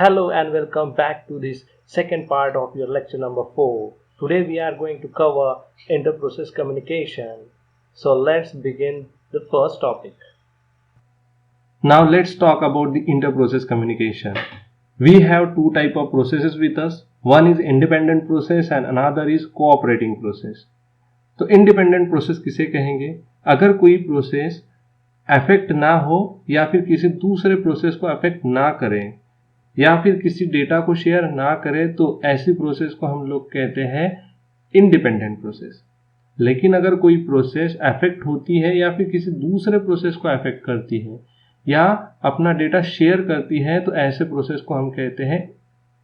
Hello and welcome back to this second part of your lecture number 4. Today we are going to cover inter-process communication. So let's begin the first topic. Now let's talk about the inter-process communication. We have two type of processes with us. One is independent process and another is cooperating process. तो independent process किसे कहेंगे? अगर कोई process affect ना हो या फिर किसी दूसरे प्रोसेस को अफेक्ट ना करे या फिर किसी डेटा को शेयर ना करे तो ऐसी प्रोसेस को हम लोग कहते हैं इंडिपेंडेंट प्रोसेस। लेकिन अगर कोई प्रोसेस अफेक्ट होती है या फिर किसी दूसरे प्रोसेस को अफेक्ट करती है या अपना डेटा शेयर करती है तो ऐसे प्रोसेस को हम कहते हैं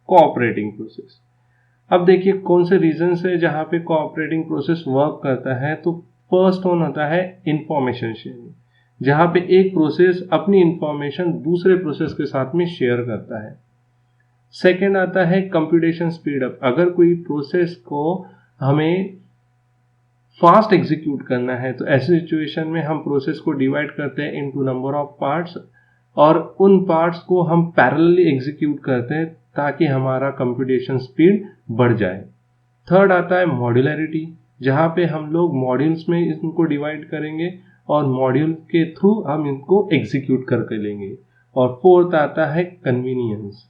कोऑपरेटिंग प्रोसेस। अब देखिए कौन से रीजंस है जहां पे कोऑपरेटिंग प्रोसेस वर्क करता है। तो फर्स्ट वन होता है इंफॉर्मेशन शेयरिंग, जहां पे एक प्रोसेस अपनी इंफॉर्मेशन दूसरे प्रोसेस के साथ में शेयर करता है। सेकेंड आता है कंप्यूटेशन स्पीड अप। अगर कोई प्रोसेस को हमें फास्ट एग्जीक्यूट करना है तो ऐसी सिचुएशन में हम प्रोसेस को डिवाइड करते हैं इनटू नंबर ऑफ पार्ट्स और उन पार्ट्स को हम पैरेलली एग्जीक्यूट करते हैं ताकि हमारा कंप्यूटेशन स्पीड बढ़ जाए। थर्ड आता है मॉड्यूलरिटी, जहां पे हम लोग मॉड्यूल्स में इनको डिवाइड करेंगे और मॉड्यूल के थ्रू हम इनको एग्जीक्यूट करके लेंगे। और फोर्थ आता है कन्वीनियंस।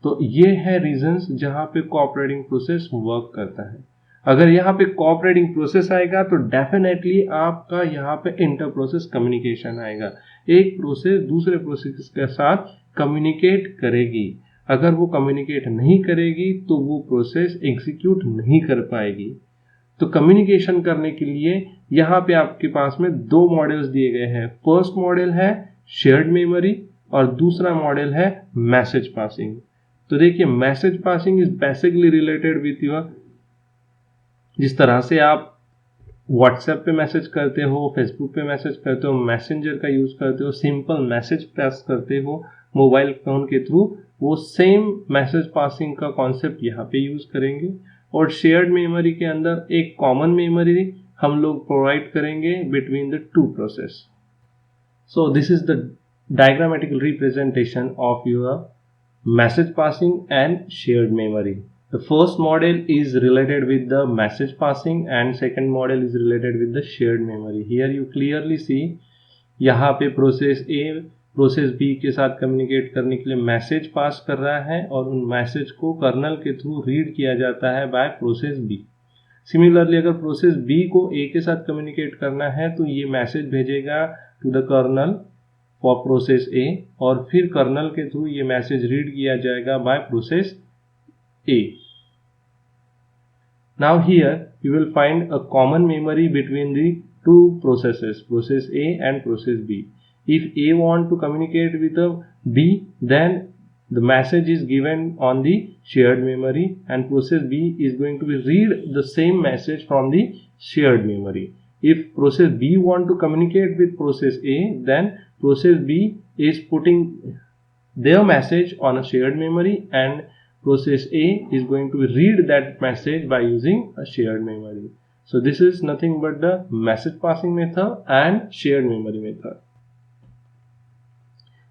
तो ये है रीजंस जहां पे कोऑपरेटिंग प्रोसेस वर्क करता है। अगर यहाँ पे कोऑपरेटिंग प्रोसेस आएगा तो डेफिनेटली आपका यहाँ पे इंटर प्रोसेस कम्युनिकेशन आएगा। एक प्रोसेस दूसरे प्रोसेस के साथ कम्युनिकेट करेगी। अगर वो कम्युनिकेट नहीं करेगी तो वो प्रोसेस एग्जीक्यूट नहीं कर पाएगी। तो कम्युनिकेशन करने के लिए यहाँ पे आपके पास में दो मॉडल्स दिए गए हैं। फर्स्ट मॉडल है शेयर्ड मेमोरी और दूसरा मॉडल है मैसेज पासिंग। तो देखिए message passing is basically related with your, जिस तरह से आप व्हाट्सएप पे मैसेज करते हो, फेसबुक पे मैसेज करते हो, मैसेंजर का यूज करते हो, सिंपल मैसेज पास करते हो मोबाइल फोन के थ्रू, वो सेम मैसेज पासिंग का कॉन्सेप्ट यहाँ पे यूज करेंगे। और शेयर्ड मेमोरी के अंदर एक कॉमन मेमोरी हम लोग प्रोवाइड करेंगे between the two process. So this is the diagrammatical representation of your message passing and shared memory. The first model is related with the message passing and second model is related with the shared memory. Here you clearly see यहाँ पे process A process B के साथ communicate करने के लिए message pass कर रहा है और उन मैसेज को कर्नल के थ्रू रीड किया जाता है बाय प्रोसेस B। सिमिलरली अगर प्रोसेस B को A के साथ कम्युनिकेट करना है तो ये मैसेज भेजेगा to the kernel for process A और फिर कर्नल के थ्रू ये मैसेज रीड किया जाएगा by process A. Now here you will find a common memory between the two processes, process A and process B. If A want to communicate with the B, then the message is given on the shared memory and process B is going to read the same message from the shared memory. If process B want to communicate with process A, then process B is putting their message on a shared memory and process A is going to read that message by using a shared memory. So this is nothing but the message passing method and shared memory method.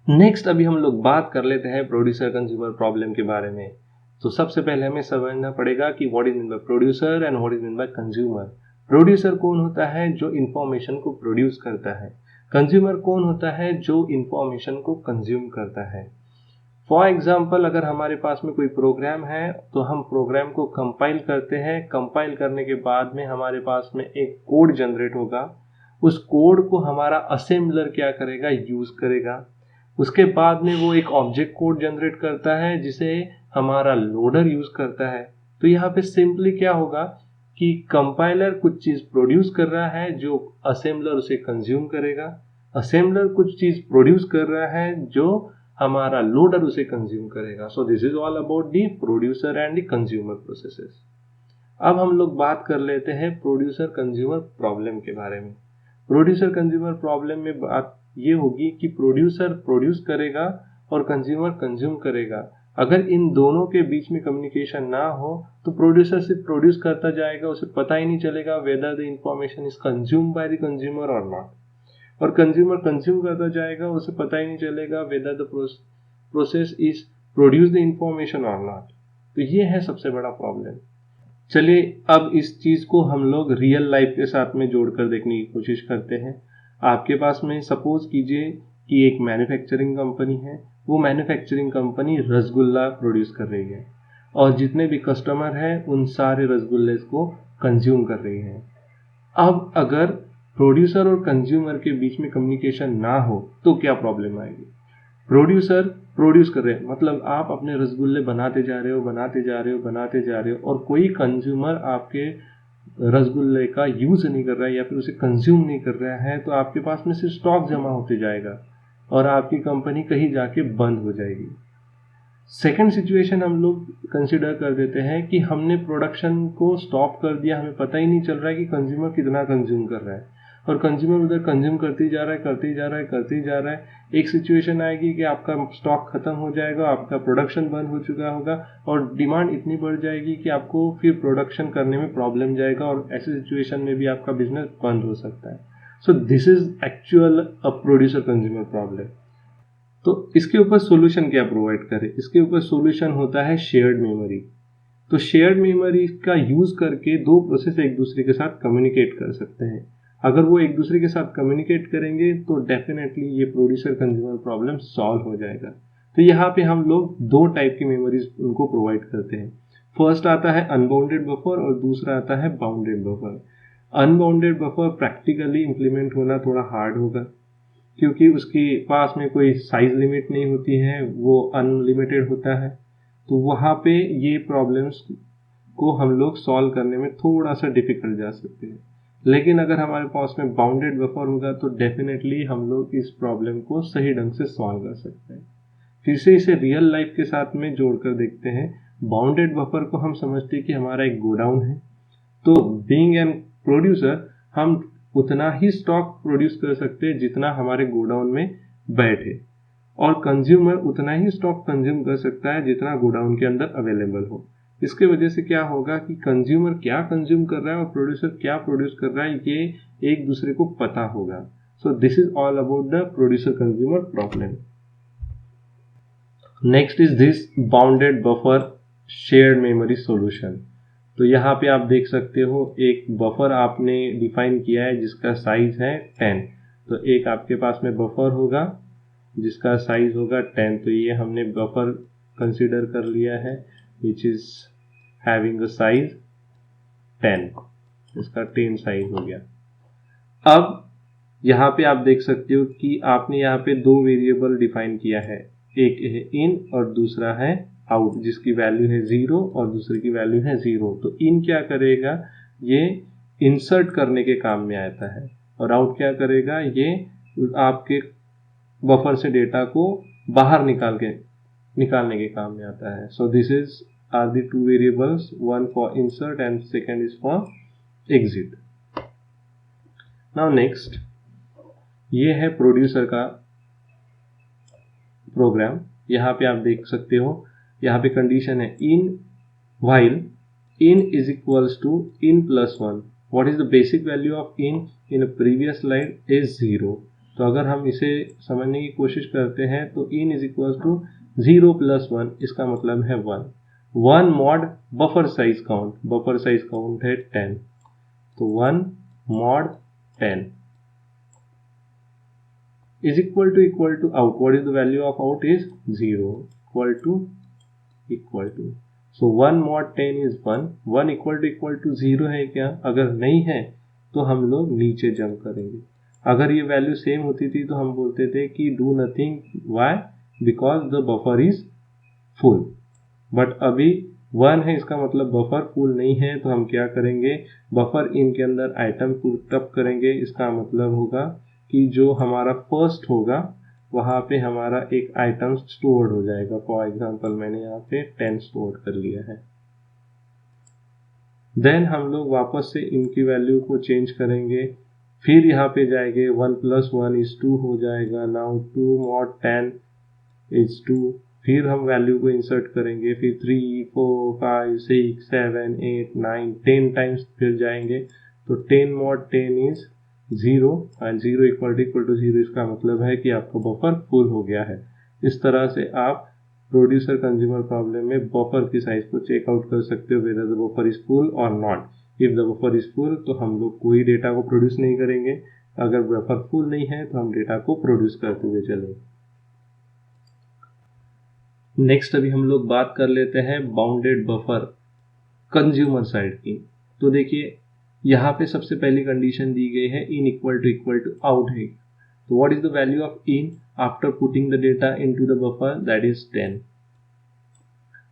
Next अभी हम लोग बात कर लेते हैं producer consumer problem के बारे में। तो सबसे पहले हमें समझना पड़ेगा कि what is mean by producer and what is mean by consumer. Producer कौन होता है? जो इंफॉर्मेशन को प्रोड्यूस करता है। कंज्यूमर कौन होता है? जो इंफॉर्मेशन को कंज्यूम करता है। फॉर एग्जाम्पल अगर हमारे पास में कोई प्रोग्राम है तो हम प्रोग्राम को कंपाइल करते हैं। कंपाइल करने के बाद में हमारे पास में एक कोड जनरेट होगा। उस कोड को हमारा असेंबलर क्या करेगा? यूज करेगा। उसके बाद में वो एक ऑब्जेक्ट कोड जनरेट करता है जिसे हमारा लोडर यूज करता है। तो यहाँ पे सिंपली क्या होगा कि कंपाइलर कुछ चीज प्रोड्यूस कर रहा है जो असेंबलर उसे कंज्यूम करेगा। असेंबलर कुछ चीज प्रोड्यूस कर रहा है जो हमारा लोडर उसे कंज्यूम करेगा। सो this is all about the producer and the consumer processes. अब हम लोग बात कर लेते हैं प्रोड्यूसर कंज्यूमर प्रॉब्लम के बारे में। प्रोड्यूसर कंज्यूमर प्रॉब्लम में बात ये होगी कि प्रोड्यूसर प्रोड्यूस करेगा और कंज्यूमर कंज्यूम करेगा। अगर इन दोनों के बीच में कम्युनिकेशन ना हो तो प्रोड्यूसर सिर्फ प्रोड्यूस करता जाएगा, उसे पता ही नहीं चलेगा whether the information is consume by the consumer और नॉट। और कंज्यूमर कंज्यूम करता जाएगा, उसे पता ही नहीं चलेगा whether the process is produce the information और नॉट। तो ये है सबसे बड़ा प्रॉब्लम। चलिए अब इस चीज़ को हम लोग रियल लाइफ के साथ में जोड़कर देखने की कोशिश करते हैं। आपके पास में सपोज कीजिए कि एक मैन्युफैक्चरिंग कंपनी है, वो मैन्युफैक्चरिंग कंपनी रसगुल्ला प्रोड्यूस कर रही है और जितने भी कस्टमर हैं उन सारे रसगुल्ले को कंज्यूम कर रही है। अब अगर प्रोड्यूसर और कंज्यूमर के बीच में कम्युनिकेशन ना हो तो क्या प्रॉब्लम आएगी? प्रोड्यूसर प्रोड्यूस कर रहे हैं, मतलब आप अपने रसगुल्ले बनाते जा रहे हो बनाते जा रहे हो बनाते जा रहे हो और कोई कंज्यूमर आपके रसगुल्ले का यूज नहीं कर रहा है या फिर उसे कंज्यूम नहीं कर रहा है, तो आपके पास में सिर्फ स्टॉक जमा होते जाएगा और आपकी कंपनी कहीं जाके बंद हो जाएगी। सेकेंड सिचुएशन हम लोग कंसिडर कर देते हैं कि हमने प्रोडक्शन को स्टॉप कर दिया, हमें पता ही नहीं चल रहा है कि कंज्यूमर कितना कंज्यूम कर रहा है और कंज्यूमर उधर कंज्यूम करते ही जा रहा है करते ही जा रहा है करते ही जा रहा है। एक सिचुएशन आएगी कि आपका स्टॉक खत्म हो जाएगा, आपका प्रोडक्शन बंद हो चुका होगा और डिमांड इतनी बढ़ जाएगी कि आपको फिर प्रोडक्शन करने में प्रॉब्लम जाएगा और ऐसी सिचुएशन में भी आपका बिजनेस बंद हो सकता है। So this is actual a producer consumer problem. तो इसके ऊपर सॉल्यूशन क्या प्रोवाइड करें? इसके ऊपर सॉल्यूशन होता है शेयर्ड मेमोरी। तो शेयर्ड मेमोरी का यूज करके दो प्रोसेस एक दूसरे के साथ कम्युनिकेट कर सकते हैं। अगर वो एक दूसरे के साथ कम्युनिकेट करेंगे तो डेफिनेटली ये प्रोड्यूसर कंज्यूमर प्रॉब्लम सॉल्व हो जाएगा। तो यहाँ पे हम लोग दो टाइप की मेमोरीज उनको प्रोवाइड करते हैं। फर्स्ट आता है अनबाउंडेड बफर और दूसरा आता है bounded buffer. Unbounded buffer practically implement होना थोड़ा हार्ड होगा क्योंकि उसके पास में कोई साइज लिमिट नहीं होती है, वो अनलिमिटेड होता है। तो वहाँ पे ये प्रॉब्लम्स को हम लोग सॉल्व करने में थोड़ा सा डिफिकल्ट जा सकते हैं। लेकिन अगर हमारे पास में बाउंडेड बफर होगा तो डेफिनेटली हम लोग इस प्रॉब्लम को सही ढंग से सॉल्व कर सकते हैं। फिर से इसे रियल लाइफ के साथ में जोड़कर देखते हैं। बाउंडेड बफर को हम समझते हैं कि हमारा एक गोडाउन है, तो बीइंग एन प्रोड्यूसर हम उतना ही स्टॉक प्रोड्यूस कर सकते हैं जितना हमारे गोडाउन में बैठे और कंज्यूमर उतना ही स्टॉक कंज्यूम कर सकता है जितना गोडाउन के अंदर अवेलेबल हो। इसके वजह से क्या होगा कि कंज्यूमर क्या कंज्यूम कर रहा है और प्रोड्यूसर क्या प्रोड्यूस कर रहा है ये एक दूसरे को पता होगा। सो this is all about the producer consumer problem. Next is this bounded buffer shared memory solution. तो यहाँ पे आप देख सकते हो एक बफर आपने डिफाइन किया है जिसका साइज है 10। तो एक आपके पास में बफर होगा जिसका साइज होगा 10। तो ये हमने बफर कंसीडर कर लिया है which is having a size 10। इसका 10 साइज हो गया। अब यहाँ पे आप देख सकते हो कि आपने यहाँ पे दो वेरिएबल डिफाइन किया है, एक है इन और दूसरा है आउट, जिसकी वैल्यू है 0 और दूसरे की वैल्यू है 0। तो इन क्या करेगा, ये इंसर्ट करने के काम में आता है और आउट क्या करेगा, ये आपके बफर से डेटा को बाहर निकालने के काम में आता है। So this is are the two variables, one for insert and second is for exit. Now next, ये है प्रोड्यूसर का प्रोग्राम। यहाँ पे आप देख सकते हो, यहाँ पे कंडीशन है इन while in is equals to in plus 1. What is the basic value of in a previous slide is 0. तो अगर हम इसे समझने की कोशिश करते हैं तो in is equals to 0 plus 1, इसका मतलब है 1. 1 mod buffer size count है 10, तो 1 mod 10 is equal to out. What is the value of out is 0, equal to so 1 mod 10 is 1. 1 equal to 0 है क्या? अगर नहीं है तो हम लोग नीचे जंप करेंगे। अगर ये वैल्यू सेम होती थी तो हम बोलते थे कि do nothing, why, because the buffer is full. But अभी 1 है, इसका मतलब बफर फुल नहीं है, तो हम क्या करेंगे, बफर इन के अंदर आइटम पुट अप करेंगे। इसका मतलब होगा कि जो हमारा फर्स्ट होगा वहाँ पे हमारा एक आइटम स्टोर्ड हो जाएगा। फॉर एग्जांपल मैंने यहाँ पे 10 स्टोर कर लिया है। देन हम लोग वापस से इनकी वैल्यू को चेंज करेंगे, फिर यहाँ पे जाएंगे 1 plus 1 is 2 हो जाएगा। नाउ 2 mod 10 is 2, फिर हम वैल्यू को इंसर्ट करेंगे, फिर 3 4 5 6 7 8 9 10 टाइम्स फिर जाएंगे, तो 10 mod 10 is 0 and 0 equal to 0। इसका मतलब है कि आपका बफर फुल हो गया है। इस तरह से आप प्रोड्यूसर कंज्यूमर प्रॉब्लम में बफर की साइज को चेकआउट कर सकते हो whether the buffer is full और not. If the buffer is full तो हम लोग कोई डेटा को प्रोड्यूस नहीं करेंगे, अगर बफर फुल नहीं है तो हम डेटा को प्रोड्यूस करते हुए चलेंगे। नेक्स्ट अभी हम लोग बात कर लेते हैं बाउंडेड बफर कंज्यूमर साइड की। तो देखिए यहाँ पे सबसे पहली कंडीशन दी गई है इन इक्वल टू आउट है। तो what is the value of in after putting the data into the buffer, that is 10।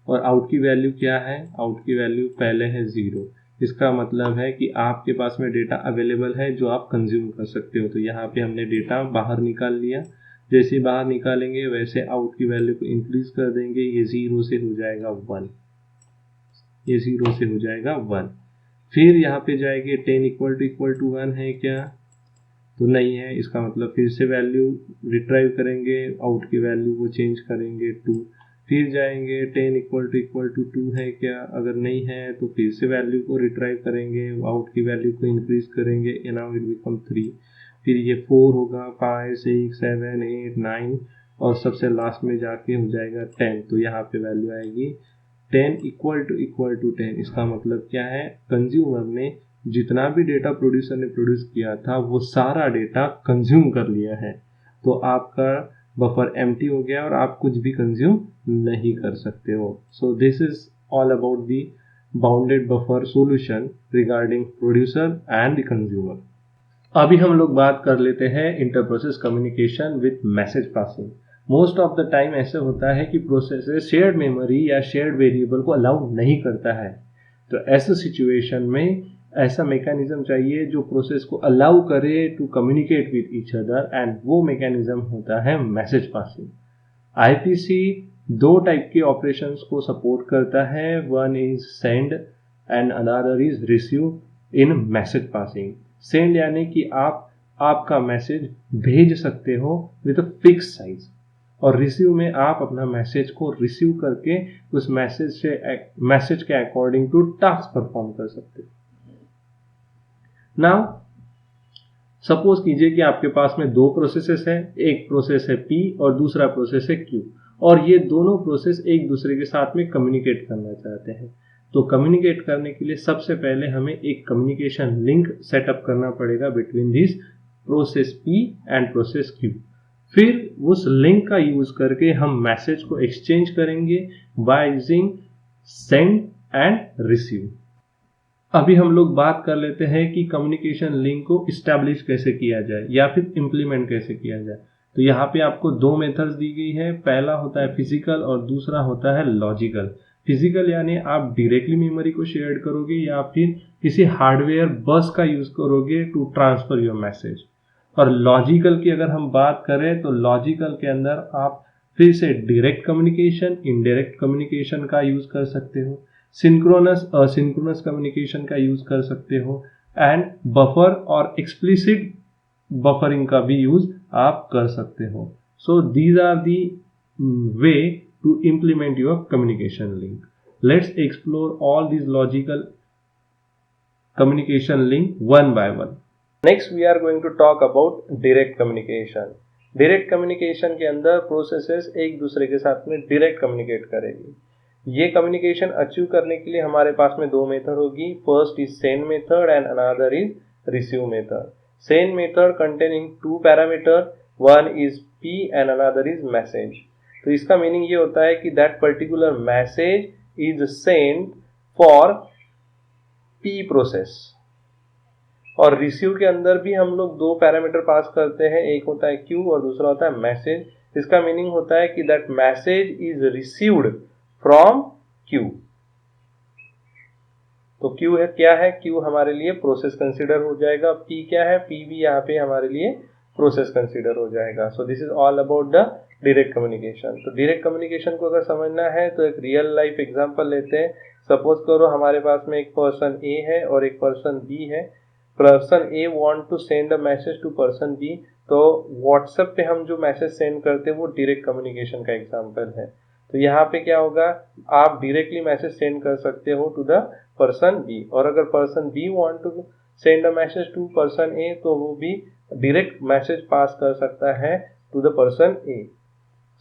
और आउट की वैल्यू क्या है, आउट की वैल्यू पहले है 0। इसका मतलब है कि आपके पास में डेटा अवेलेबल है जो आप कंज्यूम कर सकते हो। तो यहाँ पे हमने डेटा बाहर निकाल लिया, जैसे बाहर निकालेंगे वैसे आउट की वैल्यू को इंक्रीज कर देंगे, ये 0 से हो जाएगा 1, ये 0 से हो जाएगा 1। फिर यहाँ पे जाएंगे 10 इक्वल टू 1 है क्या, तो नहीं है, इसका मतलब फिर से वैल्यू रिट्राइव करेंगे, आउट की वैल्यू को चेंज करेंगे 2। फिर जाएंगे 10 इक्वल टू 2 है क्या, अगर नहीं है तो फिर से वैल्यू को रिट्राइव करेंगे, आउट की वैल्यू को इंक्रीज करेंगे, नाउ इट बिकम 3। फिर ये 4 होगा, 5 6 7 8 9 और सबसे लास्ट में जाके हो जाएगा 10। तो यहाँ पे वैल्यू आएगी 10 इक्वल टू 10। इसका मतलब क्या है, कंज्यूमर ने जितना भी डेटा प्रोड्यूसर ने प्रोड्यूस किया था वो सारा डेटा कंज्यूम कर लिया है। तो आपका बफर एम्प्टी हो गया और आप कुछ भी कंज्यूम नहीं कर सकते हो। सो this is all about the bounded buffer solution regarding producer and the consumer. अभी हम लोग बात कर लेते हैं inter process communication with message passing. Most of the time ऐसे होता है कि प्रोसेसर शेयर्ड मेमोरी या शेयर्ड वेरिएबल को अलाउ नहीं करता है। तो ऐसे सिचुएशन में ऐसा मैकेनिज्म चाहिए जो प्रोसेस को अलाउ करे to communicate with each other, and वो मैकेनिज्म होता है मैसेज पासिंग। आईपीसी दो टाइप के ऑपरेशंस को सपोर्ट करता है, one is send and another is receive in message passing. Send यानी कि आप आपका मैसेज भेज सकते हो विद अ फिक्स साइज, और रिसीव में आप अपना मैसेज को रिसीव करके उस मैसेज के अकॉर्डिंग टू टास्क परफॉर्म कर सकते हो। नाउ सपोज कीजिए कि आपके पास में दो प्रोसेसेस है, एक प्रोसेस है P और दूसरा प्रोसेस है Q, और ये दोनों प्रोसेस एक दूसरे के साथ में कम्युनिकेट करना चाहते हैं। तो कम्युनिकेट करने के लिए सबसे पहले हमें एक कम्युनिकेशन लिंक सेटअप करना पड़ेगा between this process P and process Q। फिर उस लिंक का यूज करके हम मैसेज को एक्सचेंज करेंगे by using send and receive. अभी हम लोग बात कर लेते हैं कि कम्युनिकेशन लिंक को इस्टेब्लिश कैसे किया जाए या फिर इम्प्लीमेंट कैसे किया जाए। तो यहाँ पे आपको दो मेथड्स दी गई है, पहला होता है फिजिकल और दूसरा होता है लॉजिकल। फिजिकल यानी आप डायरेक्टली मेमोरी को शेयर करोगे या फिर किसी हार्डवेयर बस का यूज करोगे टू ट्रांसफर योर मैसेज। और लॉजिकल की अगर हम बात करें तो लॉजिकल के अंदर आप फिर से डायरेक्ट कम्युनिकेशन, इनडायरेक्ट कम्युनिकेशन का यूज कर सकते हो, सिंक्रोनस असिंक्रोनस कम्युनिकेशन का यूज कर सकते हो, एंड बफर और एक्सप्लिसिट बफरिंग का भी यूज आप कर सकते हो। So these are the way to implement your communication link. Let's explore all these logical communication link one by one. Next we are going to talk about direct communication. Direct communication के अंदर processes एक दूसरे के साथ में direct communicate करेगी। ये communication achieve करने के लिए हमारे पास में दो मेथड होगी, first is send method and another is receive method. Send method containing two parameter, one is P and another is message. तो इसका मीनिंग ये होता है कि that particular message is send for P process. और receive के अंदर भी हम लोग दो पैरामीटर पास करते हैं, एक होता है Q और दूसरा होता है मैसेज। इसका मीनिंग होता है कि that message is received from Q। तो Q है क्या है, Q हमारे लिए प्रोसेस कंसीडर हो जाएगा, P क्या है, P भी यहाँ पे हमारे लिए प्रोसेस कंसीडर हो जाएगा। सो this is all about the direct communication. तो डायरेक्ट कम्युनिकेशन को अगर समझना है तो एक रियल लाइफ एग्जांपल लेते हैं। सपोज करो हमारे पास में एक पर्सन A है और एक पर्सन B है। Person A want to send a message to person B, तो व्हाट्सएप पे हम जो मैसेज सेंड करते हैं वो डायरेक्ट कम्युनिकेशन का एग्जांपल है। तो यहाँ पे क्या होगा, आप डायरेक्टली मैसेज सेंड कर सकते हो टू द पर्सन B, और अगर person B want to send a message to person A तो वो भी डायरेक्ट मैसेज पास कर सकता है to the person A।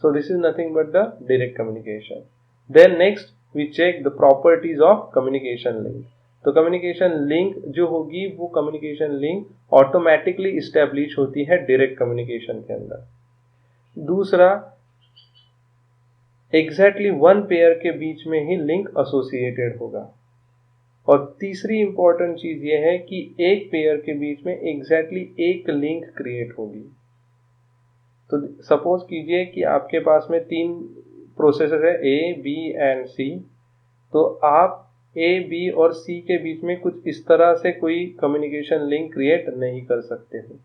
So this is nothing but the direct communication. Then next we check the properties of communication link. तो communication link जो होगी वो कम्युनिकेशन लिंक ऑटोमेटिकली इस्टेब्लिश होती है डायरेक्ट कम्युनिकेशन के अंदर. दूसरा, एग्जैक्टली वन पेयर के बीच में ही लिंक एसोसिएटेड होगा. और तीसरी इंपॉर्टेंट चीज ये है कि एक पेयर के बीच में एग्जैक्टली एक लिंक क्रिएट होगी. तो सपोज कीजिए कि आपके पास में 3 प्रोसेसेस है A, B एंड C. तो आप A, B और C के बीच में कुछ इस तरह से कोई कम्युनिकेशन लिंक क्रिएट नहीं कर सकते हो.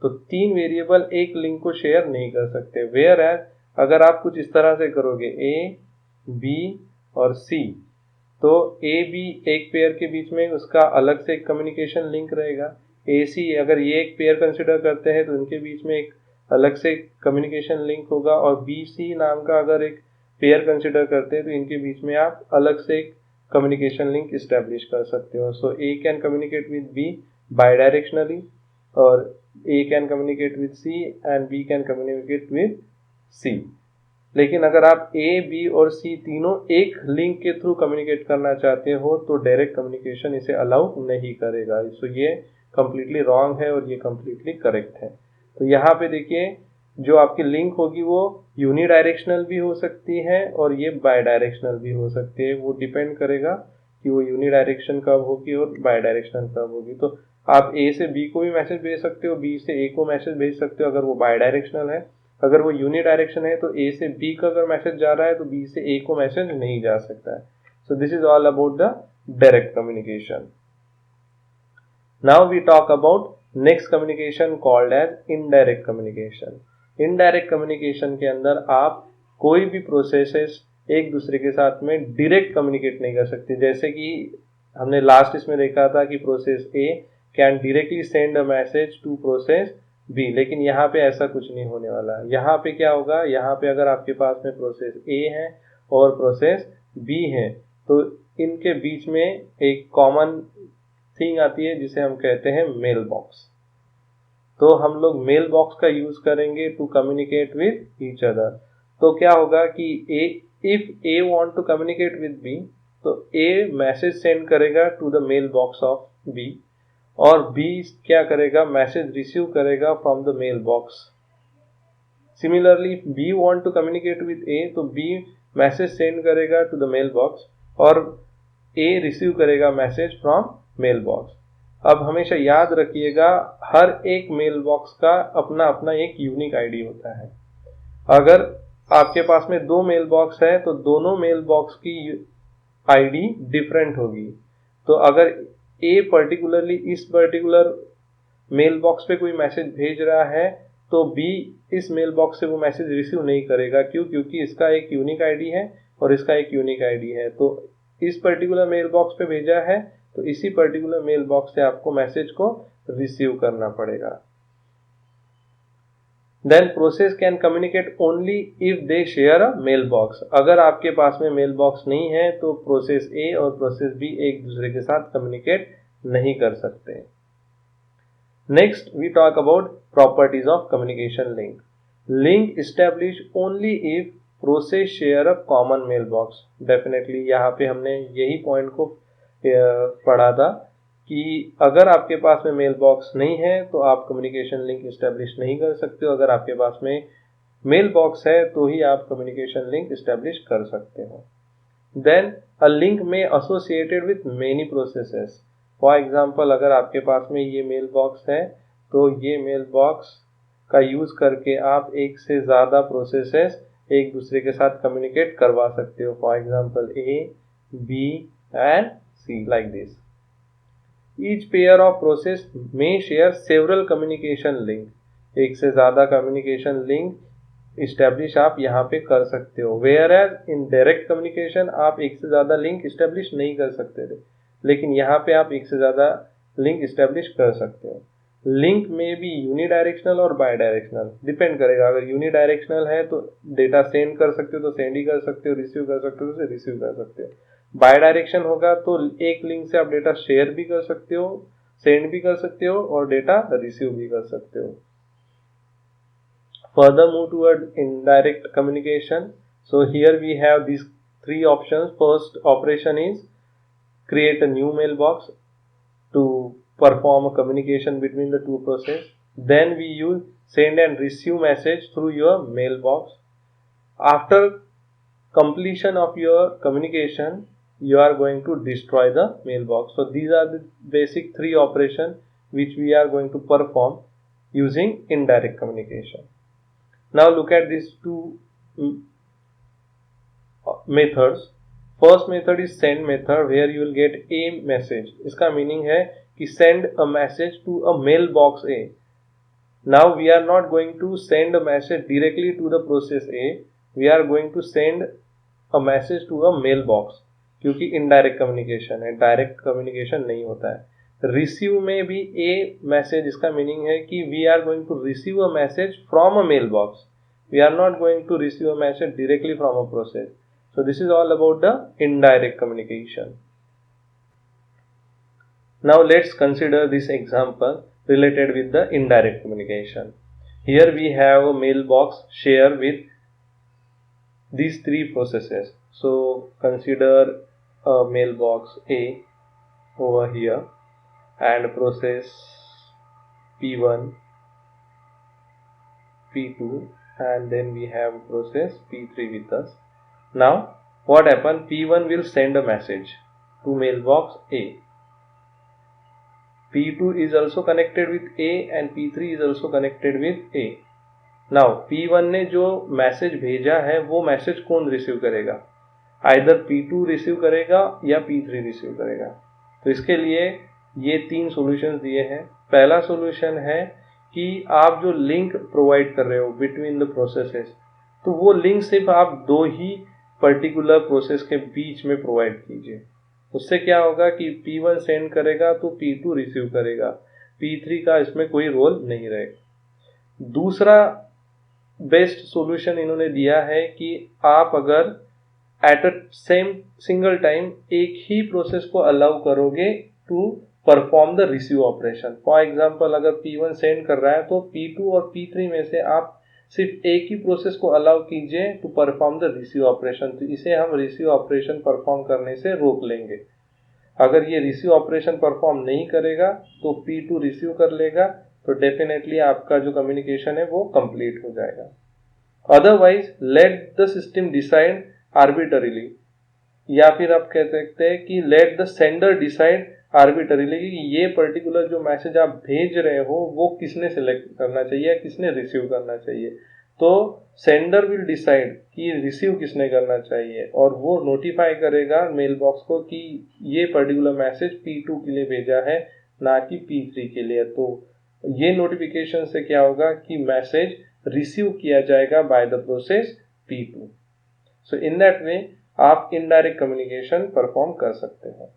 तो 3 वेरिएबल एक लिंक को शेयर नहीं कर सकते. वेयर एज अगर आप कुछ इस तरह से करोगे A, B और C, तो A, B एक पेयर के बीच में उसका अलग से एक कम्युनिकेशन लिंक रहेगा. A, C अगर ये एक पेयर कंसिडर करते हैं तो इनके बीच में एक अलग से कम्युनिकेशन लिंक होगा. और B, C नाम का अगर एक पेयर कंसिडर करते हैं तो इनके बीच में आप अलग से एक कम्युनिकेशन लिंक इस्टेब्लिश कर सकते हो. सो A can communicate with B बायडायरेक्शनली और A can communicate with C and B can communicate with C. लेकिन अगर आप A, B और C तीनों एक लिंक के थ्रू कम्युनिकेट करना चाहते हो तो डायरेक्ट कम्युनिकेशन इसे अलाउ नहीं करेगा. सो ये कंप्लीटली रॉन्ग है और ये कंप्लीटली करेक्ट है. तो यहाँ पे देखिए जो आपकी लिंक होगी वो यूनिडायरेक्शनल भी हो सकती है और ये बायडायरेक्शनल भी हो सकती है. वो डिपेंड करेगा कि वो यूनिडायरेक्शन कब होगी और बायडायरेक्शनल कब होगी. तो आप A से B को भी मैसेज भेज सकते हो, B से A को मैसेज भेज सकते हो अगर वो बायडायरेक्शनल है. अगर वो यूनिडायरेक्शन है तो A से B का अगर मैसेज जा रहा है तो B से A को मैसेज नहीं जा सकता है. So this is all about the direct communication. Now we talk about next communication called as indirect communication. Indirect communication के अंदर आप कोई भी प्रोसेसेस एक दूसरे के साथ में डायरेक्ट कम्युनिकेट नहीं कर सकते. जैसे कि हमने लास्ट इसमें देखा था कि process A can directly send a message to process B, लेकिन यहाँ पे ऐसा कुछ नहीं होने वाला. यहाँ पे क्या होगा, यहाँ पे अगर आपके पास में प्रोसेस A है और प्रोसेस B है तो इनके बीच में एक कॉमन थिंग आती है जिसे हम कहते हैं मेल बॉक्स. तो हम लोग मेल बॉक्स का यूज करेंगे to communicate with each other. तो क्या होगा कि if A want to communicate with B तो A मैसेज सेंड करेगा to the mail box of B और B क्या करेगा, मैसेज रिसीव करेगा from the mail box. Similarly B want to communicate with A तो B मैसेज सेंड करेगा to the mail box और A receive करेगा message from mail box. अब हमेशा याद रखिएगा हर एक मेल बॉक्स का अपना अपना एक यूनिक आईडी होता है. अगर आपके पास में 2 मेल बॉक्स है तो दोनों मेल बॉक्स की आईडी डिफरेंट होगी. तो अगर A पर्टिकुलरली इस पर्टिकुलर मेल बॉक्स पे कोई मैसेज भेज रहा है तो B इस मेल बॉक्स से वो मैसेज रिसीव नहीं करेगा. क्यों? क्योंकि इसका एक यूनिक आईडी है और इसका एक यूनिक आईडी है. तो इस पर्टिकुलर मेल बॉक्स पे भेजा है तो इसी पर्टिकुलर मेल बॉक्स से आपको मैसेज को रिसीव करना पड़ेगा. Then process can communicate only if they share a mail box. अगर आपके पास में मेल बॉक्स नहीं है तो प्रोसेस A और प्रोसेस B एक दूसरे के साथ कम्युनिकेट नहीं कर सकते. Next we talk about properties of communication link. Link establish only if process share a common mail box. Definitely यहाँ पे हमने यही पॉइंट को पढ़ा था कि अगर आपके पास में मेल बॉक्स नहीं है तो आप कम्युनिकेशन लिंक इस्टेब्लिश नहीं कर सकते हो. अगर आपके पास में मेल बॉक्स है तो ही आप कम्युनिकेशन लिंक इस्टेब्लिश कर सकते हो. देन अ लिंक में associated with many processes. For example अगर आपके पास में ये मेल बॉक्स है तो ये मेल बॉक्स का यूज करके आप एक से ज्यादा प्रोसेसेस एक दूसरे के साथ कम्युनिकेट करवा सकते हो. For example A, B and C like this. Each pair of process may share several communication link. एक से ज्यादा communication link establish आप यहाँ पे कर सकते हो. Whereas in direct communication आप एक से ज्यादा link establish नहीं कर सकते थे, लेकिन यहाँ पे आप एक से ज्यादा link establish कर सकते हो. लिंक में भी यूनिडायरेक्शनल और बायडायरेक्शनल डिपेंड करेगा. अगर यूनिडायरेक्शनल है तो डेटा सेंड कर सकते हो तो सेंड ही कर सकते हो, रिसीव कर सकते हो तो रिसीव कर सकते हो. बायडायरेक्शन होगा तो एक लिंक से आप डेटा शेयर भी कर सकते हो, सेंड भी कर सकते हो और डेटा रिसीव भी कर सकते हो. further move toward indirect communication. So here we have these three options. First operation is create a new mailbox to perform a communication between the two processes. Then we use send and receive message through your mailbox. After completion of your communication, you are going to destroy the mailbox. So these are the basic three operations which we are going to perform using indirect communication. Now look at these two methods. First method is send method, where you will get a message. इसका meaning है कि send a message to a mailbox A. Now we are not going to send a message directly to the process A. We are going to send a message to a mailbox, क्योंकि indirect communication है, direct communication नहीं होता है। Receive में भी a message, इसका meaning है कि we are going to receive a message from a mailbox. We are not going to receive a message directly from a process. So this is all about the indirect communication. Now let's consider this example related with the indirect communication. Here we have a mailbox share with these three processes. So consider a mailbox A over here and process P1, P2, and then we have process P3 with us. Now what happen? P1 will send a message to mailbox A. P2 is also connected with A and P3 is also connected with A. Now P1 ने जो message भेजा है वो message कौन receive करेगा? Either P2 receive करेगा या P3 receive करेगा। तो इसके लिए ये तीन सॉल्यूशन दिए हैं। पहला सॉल्यूशन है कि आप जो लिंक प्रोवाइड कर रहे हो बिटवीन द प्रोसेसेस, तो वो लिंक सिर्फ आप दो ही पर्टिकुलर प्रोसेस के बीच में प्रोवाइड कीजिए। उससे क्या होगा कि P1 सेंड करेगा तो P2 रिसीव करेगा, P3 का इसमें कोई रोल नहीं रहेगा। दूसरा बेस्ट सॉल्यूशन इन्होंने दिया है कि आप अगर at a same single time एक ही प्रोसेस को अलाउ करोगे to perform the receive operation. For example अगर P1 सेंड कर रहा है तो P2 और P3 में से आप सिर्फ एक ही प्रोसेस को अलाउ कीजिए to perform the receive operation. तो इसे हम रिसीव ऑपरेशन परफॉर्म करने से रोक लेंगे। अगर ये रिसीव ऑपरेशन परफॉर्म नहीं करेगा तो P2 रिसीव कर लेगा, तो डेफिनेटली आपका जो कम्युनिकेशन है वो कंप्लीट हो जाएगा। Otherwise let the system decide arbitrarily, या फिर आप कह सकते हैं कि let the sender decide arbitrarily कि ये पर्टिकुलर जो मैसेज आप भेज रहे हो वो किसने सिलेक्ट करना चाहिए, किसने रिसीव करना चाहिए। तो सेंडर विल डिसाइड कि रिसीव किसने करना चाहिए और वो नोटिफाई करेगा मेल बॉक्स को कि ये पर्टिकुलर मैसेज P2 के लिए भेजा है, ना कि P3 के लिए। तो ये नोटिफिकेशन से क्या होगा कि मैसेज रिसीव किया जाएगा by the process P2। So in that way आप इनडायरेक्ट कम्युनिकेशन परफॉर्म कर सकते हैं।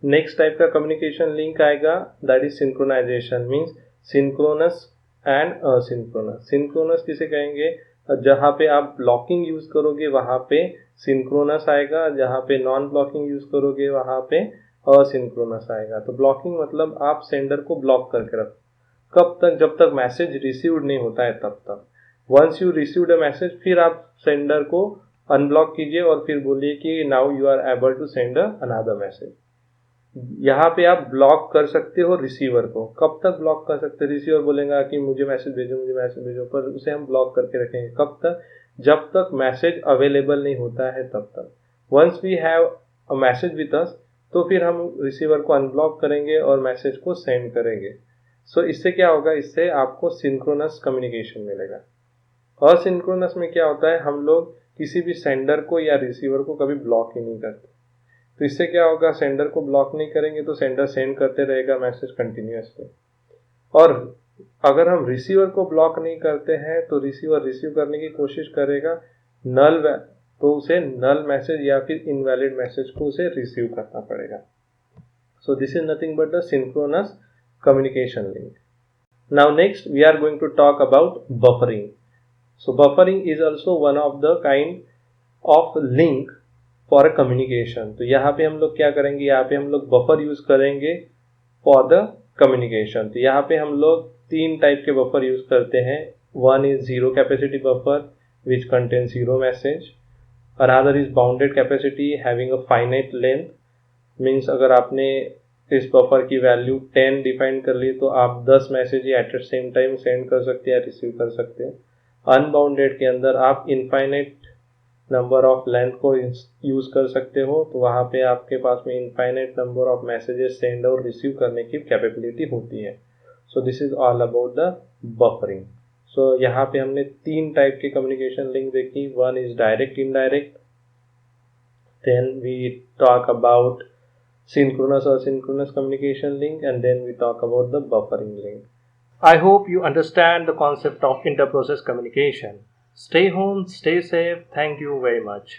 नेक्स्ट टाइप का कम्युनिकेशन लिंक आएगा, that is synchronization, means synchronous and asynchronous. Synchronous किसे कहेंगे? जहाँ पे आप ब्लॉकिंग यूज करोगे वहाँ पे सिंक्रोनस आएगा, जहाँ पे नॉन ब्लॉकिंग यूज करोगे वहाँ पे असिंक्रोनस आएगा। तो ब्लॉकिंग मतलब आप सेंडर को ब्लॉक करके रखो। कब तक? जब तक मैसेज रिसीव्ड नहीं होता है तब तक। Once you received a message, फिर आप सेंडर को अनब्लॉक कीजिए और फिर बोलिए कि now you are able to send another message. यहाँ पे आप ब्लॉक कर सकते हो रिसीवर को। कब तक ब्लॉक कर सकते हो? रिसीवर बोलेगा कि मुझे मैसेज भेजो, मुझे मैसेज भेजो, पर उसे हम ब्लॉक करके रखेंगे। कब तक? जब तक मैसेज अवेलेबल नहीं होता है तब तक। Once we have a message with us, तो फिर हम रिसीवर को अनब्लॉक करेंगे और मैसेज को सेंड करेंगे। सो इससे क्या होगा? इससे आपको सिंक्रोनस कम्युनिकेशन मिलेगा। असिंक्रोनस में क्या होता है? हम लोग किसी भी सेंडर को या रिसीवर को कभी ब्लॉक ही नहीं करते। तो इससे क्या होगा? सेंडर को ब्लॉक नहीं करेंगे तो सेंडर सेंड करते रहेगा मैसेज कंटिन्यूअसली। और अगर हम रिसीवर को ब्लॉक नहीं करते हैं तो रिसीवर रिसीव करने की कोशिश करेगा नल, तो उसे नल मैसेज या फिर इनवैलिड मैसेज को उसे रिसीव करना पड़ेगा। सो this is nothing but the synchronous communication link. Now next we are going to talk about buffering. So buffering is also one of the kind of link for a communication. तो यहाँ पे हम लोग क्या करेंगे? यहाँ पे हम लोग बफर यूज करेंगे for the communication. तो यहाँ पे हम लोग तीन टाइप के बफर यूज करते हैं। One is zero capacity buffer, which contains zero message. Another is bounded capacity having a finite length, means अगर आपने इस बफर की वैल्यू 10 डिफाइन कर ली तो आप 10 message at the same time send कर सकते हैं या रिसीव कर सकते हैं. अनबाउंडेड के अंदर आप इनफाइनाइट नंबर ऑफ लेंथ को यूज कर सकते हो, तो वहाँ पे आपके पास में infinite number of messages send और रिसीव करने की कैपेबिलिटी होती है. So this is all about the buffering. So यहाँ पे हमने 3 टाइप के कम्युनिकेशन लिंक देखी. One is direct indirect, then we talk about synchronous or asynchronous communication link, and then we talk about the buffering link. I hope you understand the concept of inter-process communication. Stay home, stay safe. Thank you very much.